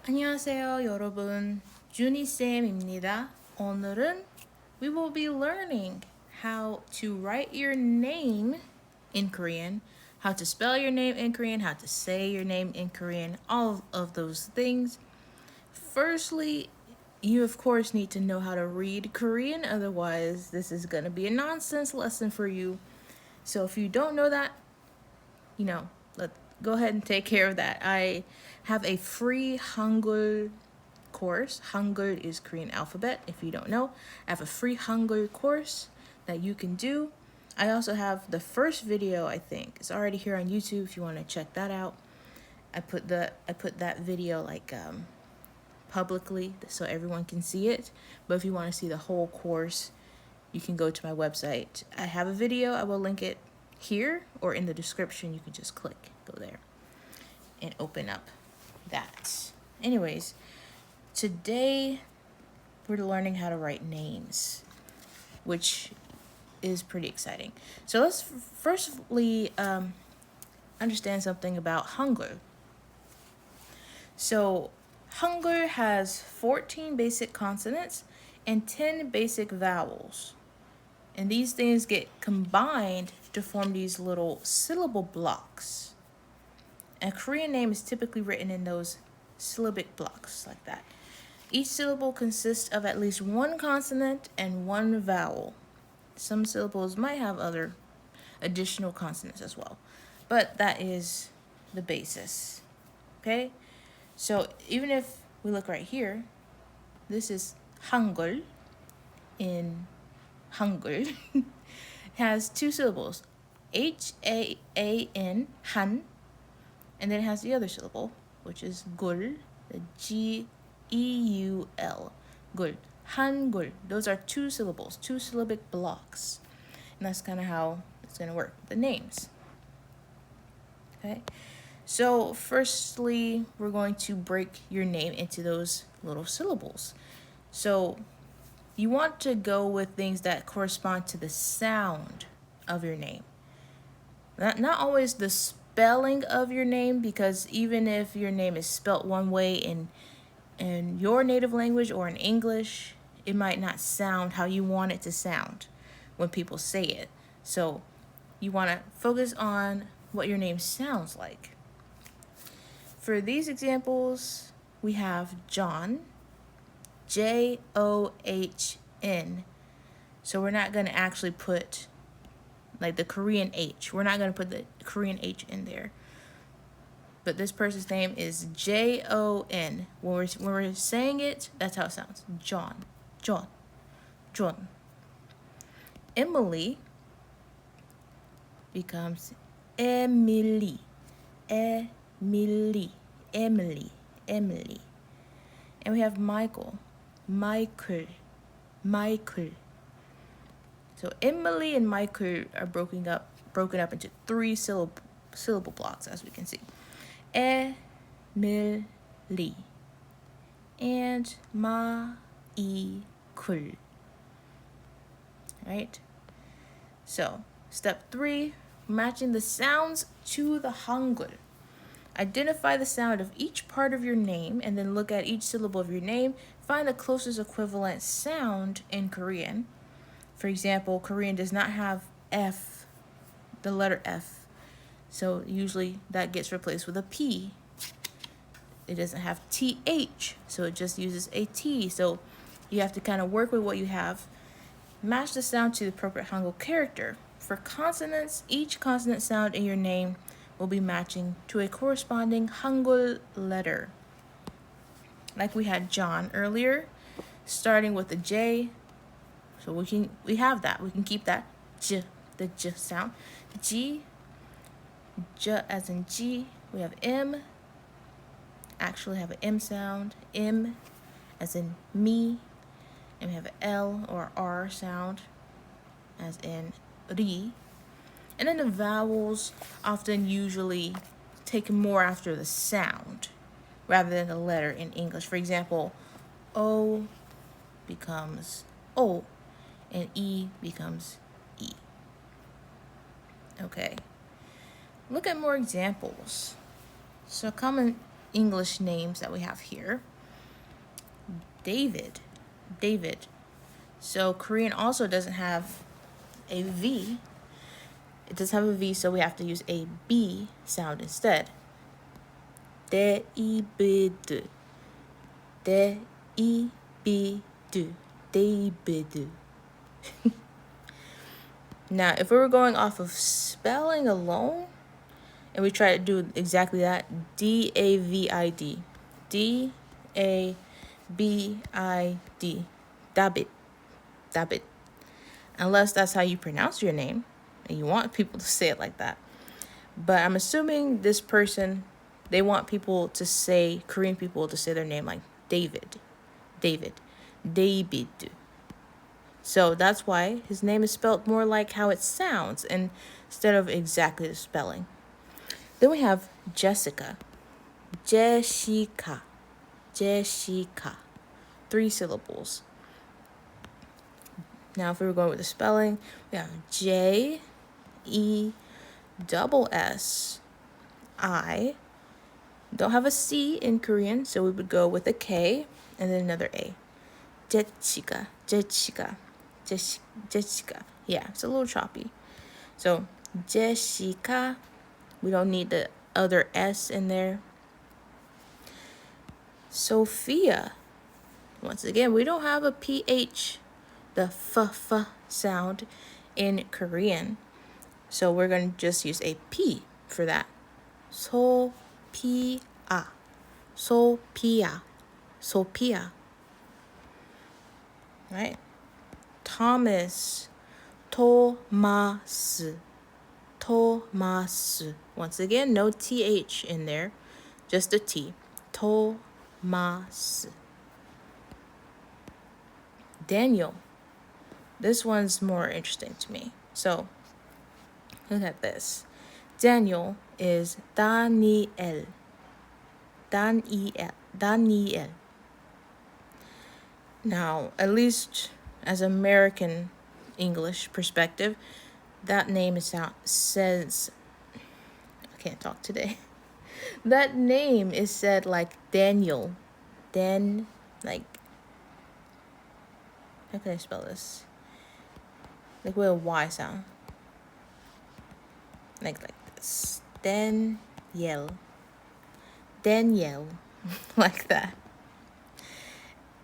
안녕하세요, 여러분. 주니쌤입니다. 오늘은 we will be learning how to write your name in Korean, how to spell your name in Korean, how to say your name in Korean, all of those things. Firstly, you of course need to know how to read Korean, otherwise this is going to be a nonsense lesson for you. So if you don't know that, let's go ahead and take care of that. I have a free Hangul course. Hangul is Korean alphabet, if you don't know. I have a free Hangul course that you can do. I also have the first video, I think. It's already here on YouTube if you want to check that out. I put that video publicly so everyone can see it. But if you want to see the whole course, you can go to my website. I have a video. I will link it here or in the description. You can just go there and open up that. Anyways, today we're learning how to write names, which is pretty exciting. So let's firstly understand something about Hangul. So Hangul has 14 basic consonants and 10 basic vowels. And these things get combined to form these little syllable blocks. A Korean name is typically written in those syllabic blocks like that. Each syllable consists of at least one consonant and one vowel. Some syllables might have other additional consonants as well, but that is the basis. Okay? So even if we look right here, this is Hangul in Hangul. Has two syllables, H-A-A-N, Han, and then it has the other syllable, which is Gul, the G-E-U-L, Gul, Hangul. Those are two syllables, two syllabic blocks. And that's kind of how it's going to work, the names. Okay, so firstly, we're going to break your name into those little syllables. So you want to go with things that correspond to the sound of your name. Not always the spelling of your name, because even if your name is spelt one way in your native language or in English, it might not sound how you want it to sound when people say it. So you want to focus on what your name sounds like. For these examples, we have John, John. So we're not going to actually put like the Korean H. We're not going to put the Korean H in there. But this person's name is Jon. When we're saying it, that's how it sounds. John. Emily becomes Emily. Emily. And we have Michael. So Emily and Michael are broken up into three syllable blocks, as we can see. Emily and Michael. Right? So step 3, matching the sounds to the Hangul. Identify the sound of each part of your name and then look at each syllable of your name. Find the closest equivalent sound in Korean. For example, Korean does not have F, the letter F. So usually that gets replaced with a P. It doesn't have TH, so it just uses a T. So you have to kind of work with what you have. Match the sound to the appropriate Hangul character. For consonants, each consonant sound in your name will be matching to a corresponding Hangul letter. Like we had John earlier, starting with the J. So we have that. We can keep that J, the J sound. G, J as in G. We have M. Actually have an M sound. M as in me. And we have an L or R sound as in ri. And then the vowels often usually take more after the sound rather than the letter in English. For example, O becomes O and E becomes E. Okay. Look at more examples. So common English names that we have here. David. David. So Korean also doesn't have a V. It does have a V, so we have to use a B sound instead. David. David. David. Now, if we were going off of spelling alone, and we try to do exactly that, David. David. David. David. Unless that's how you pronounce your name, and you want people to say it like that. But I'm assuming this person, they want people to say, Korean people to say their name like David. David. David. So that's why his name is spelled more like how it sounds instead of exactly the spelling. Then we have Jessica. Jessica. Jessica. 3 syllables. Now, if we were going with the spelling, we have JessiI. Don't have a C in Korean, so we would go with a K and then another A. Jessica. Jessica. Jessica. Yeah, it's a little choppy. So, Jessica. We don't need the other S in there. Sophia. Once again, we don't have a PH, the f sound in Korean. So we're going to just use a P for that. Sophia. Sophia. Sophia. Right? Thomas. Thomas. Thomas. Once again, no TH in there, just a T. Thomas. Daniel. This one's more interesting to me. So, look at this. Daniel is Daniel. Daniel. Daniel. Now, at least as American English perspective, that name says, I can't talk today. That name is said like Daniel. Like, how can I spell this? Like with a Y sound. Like this. Daniel. Daniel. Like that.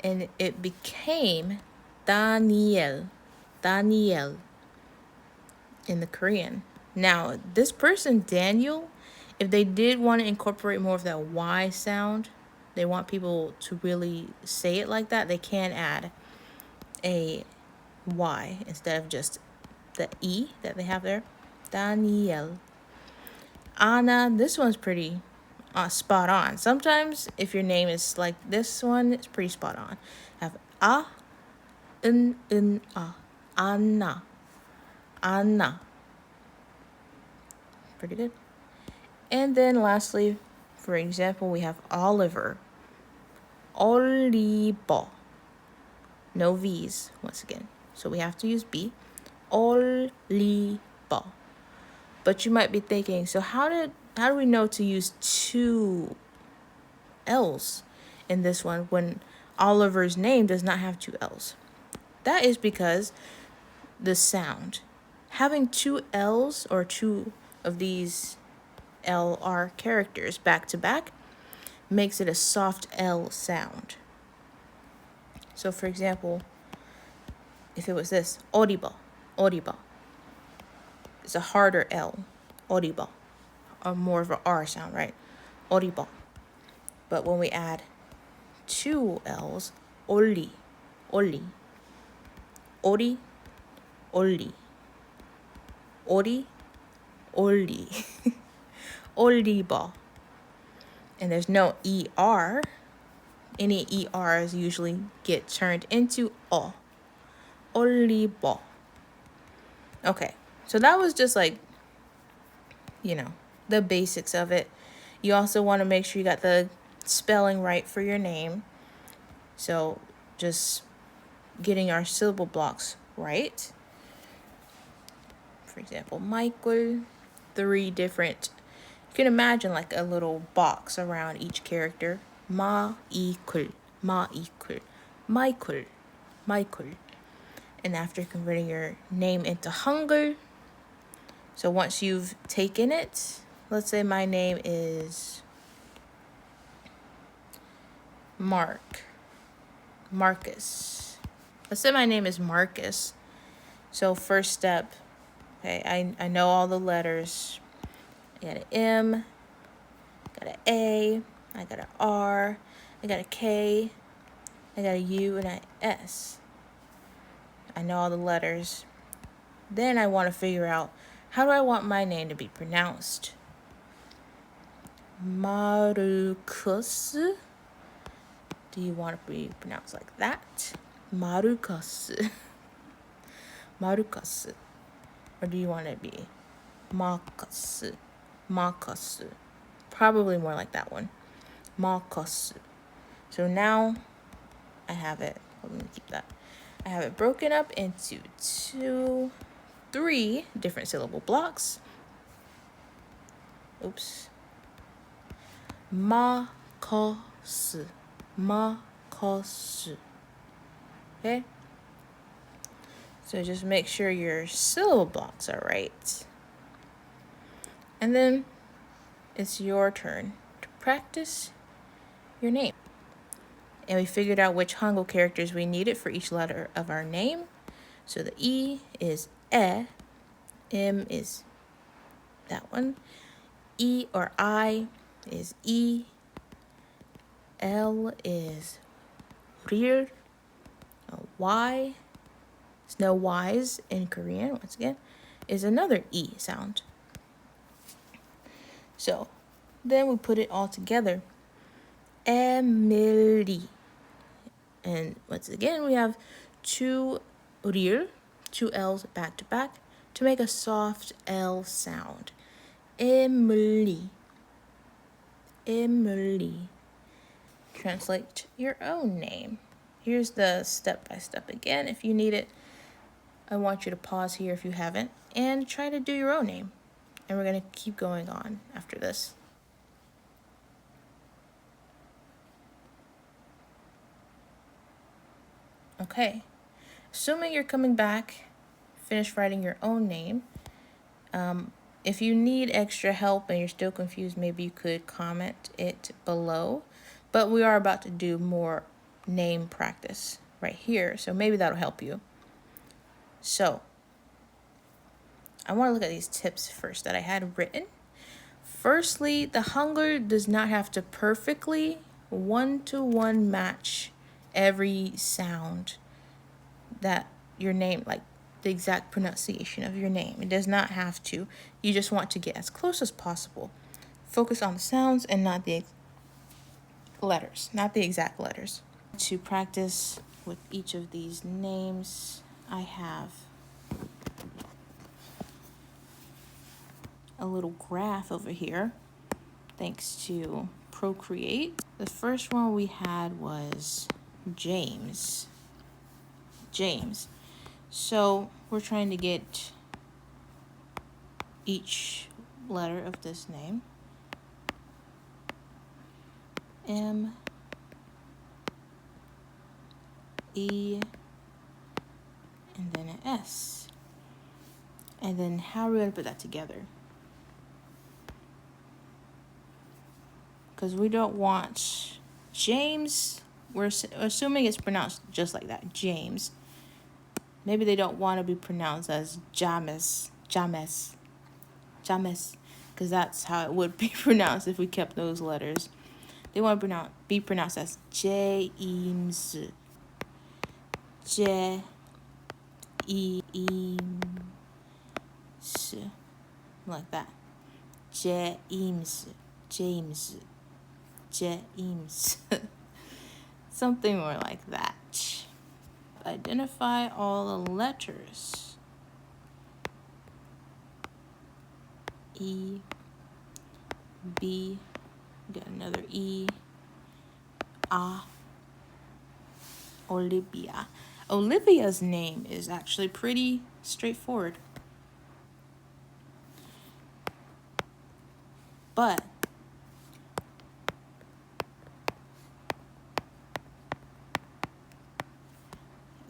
And it became Daniel. Daniel. In the Korean. Now, this person, Daniel, if they did want to incorporate more of that Y sound, they want people to really say it like that, they can add a Y instead of just the E that they have there. Daniel. Anna, this one's pretty spot on. Sometimes if your name is like this one, it's pretty spot on. Have A, A. Anna. Anna. Pretty good. And then lastly, for example, we have Oliver. Oliver. No V's once again. So we have to use B. Oliver. But you might be thinking, so how do we know to use 2 L's in this one when Oliver's name does not have 2 L's? That is because the sound. Having 2 L's or 2 of these LR characters back to back makes it a soft L sound. So for example, if it was this, Oriba, it's a harder L, Oriba, or more of an R sound, right? Oriba. But when we add 2 L's, Ori, Ori, Ori, Ori, Ori, Ori, Oriba. And there's no ER. Any ERs usually get turned into O. Oriba. Okay, so that was just like, the basics of it. You also want to make sure you got the spelling right for your name. So just getting our syllable blocks right. For example, Michael, 3 different can imagine like a little box around each character. Michael, Michael, Michael. And after converting your name into Hangul, so once you've taken it, let's say my name is Marcus. Let's say my name is Marcus. So first step, okay, I know all the letters. I got an M, got an A, I got an R, I got a K, I got a U, and an S. I know all the letters. Then I want to figure out, how do I want my name to be pronounced? Marcus. Do you want to be pronounced like that? Marcus. Marcus. Or do you want it to be Marcus? Marcus. Probably more like that one. Marcus. So now I have it. Let me keep that. I have it broken up into 3 different syllable blocks. Oops. Marcus. Marcus. Okay? So just make sure your syllable blocks are right. And then it's your turn to practice your name. And we figured out which Hangul characters we needed for each letter of our name. So the E is E, M is that one, E or I is E, L is rir, Y, there's no Y's in Korean, once again, is another E sound. So then we put it all together. Emily. And once again, we have 2 rir, 2 L's back to back to make a soft L sound. Emily. Emily. Translate your own name. Here's the step-by-step again. If you need it, I want you to pause here if you haven't and try to do your own name. And we're going to keep going on after this. Okay. Assuming you're coming back, finish writing your own name. If you need extra help and you're still confused, maybe you could comment it below. But we are about to do more name practice right here, so maybe that'll help you. So, I want to look at these tips first that I had written. Firstly, the Hangul does not have to perfectly one-to-one match every sound that your name, like the exact pronunciation of your name. It does not have to. You just want to get as close as possible. Focus on the sounds and not the letters, not the exact letters. To practice with each of these names, I have a little graph over here, thanks to Procreate. The first one we had was James. James. So we're trying to get each letter of this name. M, E, and then an S. And then how are we going to put that together? Because we don't want James. We're assuming it's pronounced just like that, James. Maybe they don't want to be pronounced as James, because that's how it would be pronounced if we kept those letters. They want to be pronounced as James, James, like that. James, James, James. Something more like that. Identify all the letters. E, B, got another E, A, Olivia. Olivia's name is actually pretty straightforward. But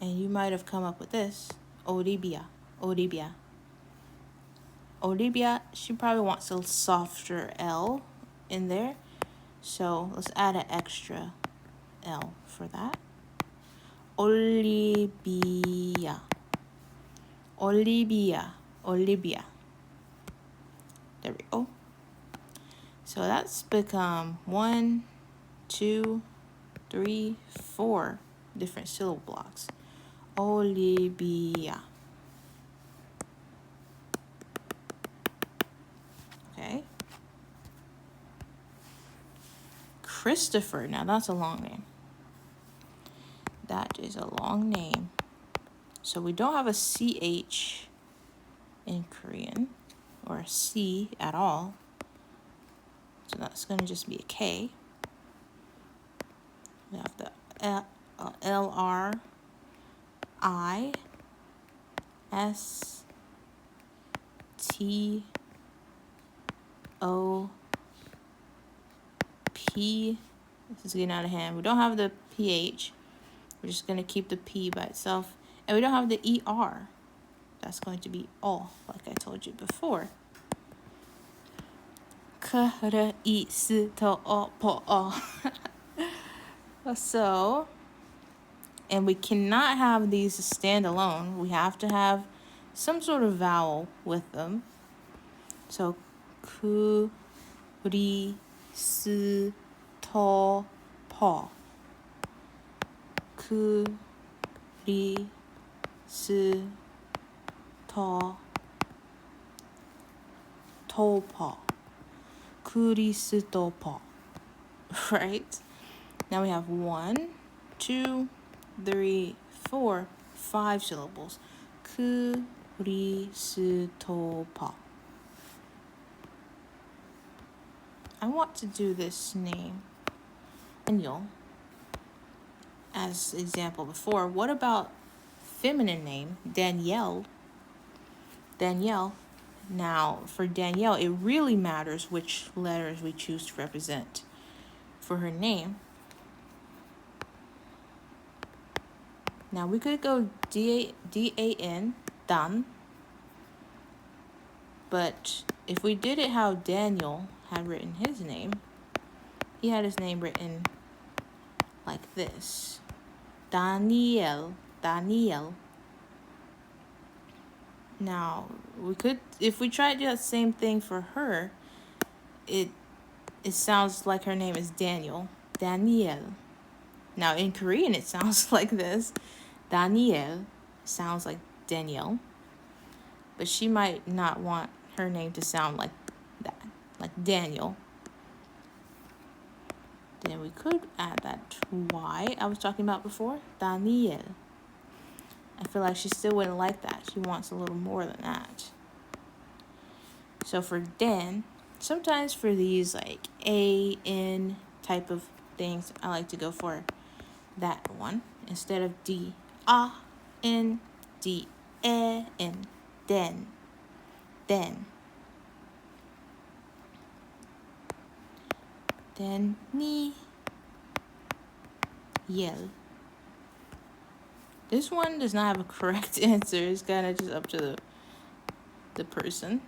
and you might have come up with this, Olivia. Olivia, she probably wants a softer L in there. So let's add an extra L for that. Olivia. There we go. So that's become 1, 2, 3, 4 different syllable blocks. Olivia. Okay. Christopher. Now that's a long name. That is a long name. So we don't have a CH in Korean, or a C at all. So that's going to just be a K. We have the LR, I, S, T, O, P. This is getting out of hand. We don't have the PH. We're just going to keep the P by itself. And we don't have the ER. That's going to be O, like I told you before. So, and we cannot have these stand alone. We have to have some sort of vowel with them. So, ku, ri, su, to, po. Ku, ri, su, to, po. Kuristopo. Right? Now we have 1, 2, 3, 4, 5 syllables. Kuristopo. I want to do this name, Daniel, as example before. What about feminine name, Danielle? Now, for Danielle, it really matters which letters we choose to represent for her name. Now, we could go D-A-N, Dan. But if we did it how Daniel had written his name, he had his name written like this. Daniel. Now, we could, if we try to do that same thing for her, it sounds like her name is Daniel. Now, in Korean, it sounds like this. Daniel sounds like Danielle. But she might not want her name to sound like that, like Daniel. Then we could add that Y I was talking about before, Daniel. I feel like she still wouldn't like that. She wants a little more than that. So for Dan, sometimes for these like A-N type of things, I like to go for that one instead of D-A-N, D-A-N, Den. Daniel. This one does not have a correct answer. It's kind of just up to the person.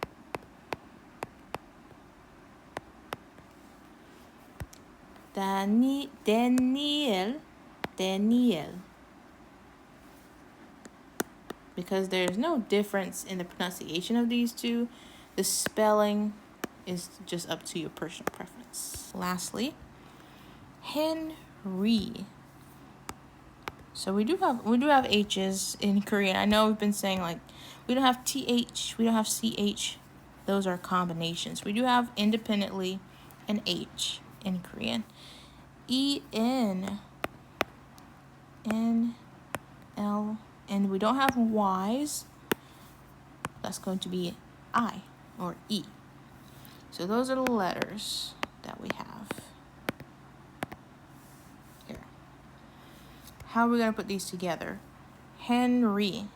Daniel. Because there's no difference in the pronunciation of these two, the spelling is just up to your personal preference. Lastly, Henry. So we do have H's in Korean. I know we've been saying like we don't have TH, we don't have CH. Those are combinations. We do have independently an H in Korean. E-N, N-L, and we don't have Y's. That's going to be I or E. So those are the letters that we have. How are we going to put these together? Henry.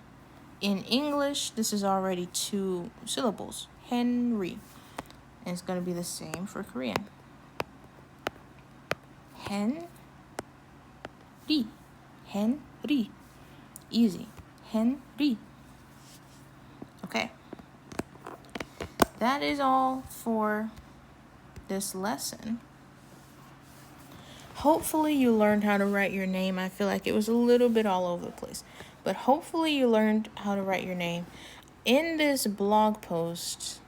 In English, this is already 2 syllables. Henry. And it's going to be the same for Korean. Henry. Henry. Easy. Henry. Okay. That is all for this lesson. Hopefully you learned how to write your name. I feel like it was a little bit all over the place, but hopefully you learned how to write your name. In this blog post,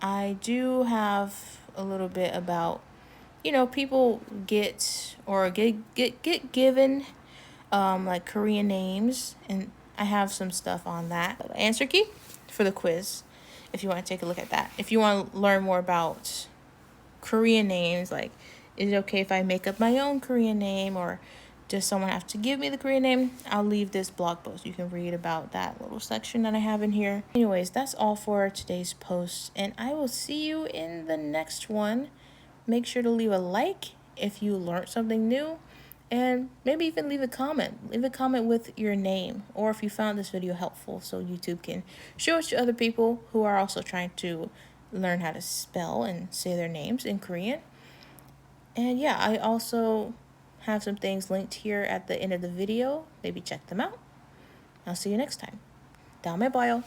I do have a little bit about, people get given like Korean names, and I have some stuff on that. The answer key for the quiz, if you want to take a look at that. If you want to learn more about Korean names, like, is it okay if I make up my own Korean name, or does someone have to give me the Korean name? I'll leave this blog post. You can read about that little section that I have in here. Anyways, that's all for today's post, and I will see you in the next one. Make sure to leave a like if you learned something new, and maybe even leave a comment. Leave a comment with your name, or if you found this video helpful, so YouTube can show it to other people who are also trying to learn how to spell and say their names in Korean. And yeah, I also have some things linked here at the end of the video. Maybe check them out. I'll see you next time. 다음에 봐요.